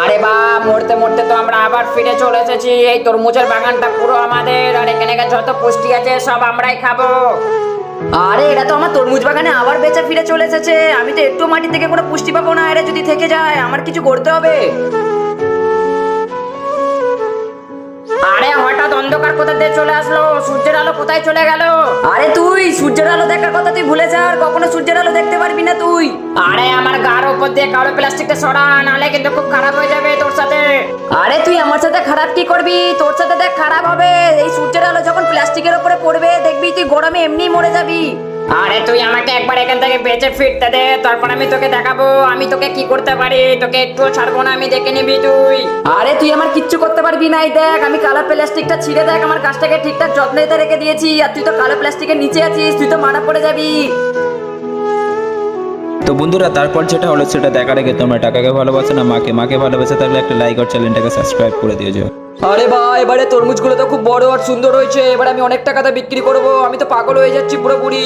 আরে বা, মরতে মরতে তো আমরা আবার ফিরে চলে এসেছি। এই তরমুজের বাগানটা পুরো আমাদের, আর এখানে যত পুষ্টি আছে সব আমরাই খাবো। আরে এরা তো আমার তরমুজ বাগানে আবার বেঁচে ফিরে চলে এসেছে। আমি তো একটু মাটি থেকে কোনো পুষ্টি পাবো না। এরা যদি থেকে যায় আমার কিছু করতে হবে। আরে হঠাৎ অন্ধকার কোথা দিয়ে চলে আসলো? সূর্যের আলো কোথায় চলে গেল? আরে তুই সূর্যের আলো দেখার কথা তুই ভুলে যা, আর কখনো সূর্যের আলো দেখতে পারবি না তুই। আরে আমার গার উপর দিয়ে কালো প্লাস্টিকটা সরা, নালে কিন্তু খুব খারাপ হয়ে যাবে তোর সাথে। আরে তুই আমার সাথে খারাপ কি করবি? তোর সাথে দেখ খারাপ হবে। এই সূর্যের আলো যখন প্লাস্টিকের উপরে পড়বে দেখবি তুই গরমে এমনিই মরে যাবি। আরে তুই আমাকে একবার এখান থেকে বেঁচে ফিরতে দে, তারপর আমি তোকে দেখাবো আমি তোকে কি করতে পারি। তোকে একটু ছাড়বো না, আমি দেখে নিবি তুই। আরে তুই আমার কিচ্ছু করতে পারবি না। এই দেখ আমি কালো প্লাস্টিকটা ছিঁড়ে দেখ আমার গাছটাকে ঠিকঠাক যত্নেতে রেখে দিয়েছি, আর তুই তো কালো প্লাস্টিকের নিচে আছিস, তুই তো মারা পড়ে যাবি। তো বন্ধুরা, তারপর যেটা হলো সেটা দেখার আগে তোমরা টাকাকে ভালোবাসো না মাকে? মাকে ভালোবাসে থাকলে একটা লাইক আর চ্যানেলটাকে সাবস্ক্রাইব করে দিও যাও। আরে ভাই, এবারে তরমুজগুলো তো খুব বড় আর সুন্দর হয়েছে। এবার আমি অনেক টাকাতে বিক্রি করব। আমি তো পাগল হয়ে যাচ্ছি পুরোপুরি।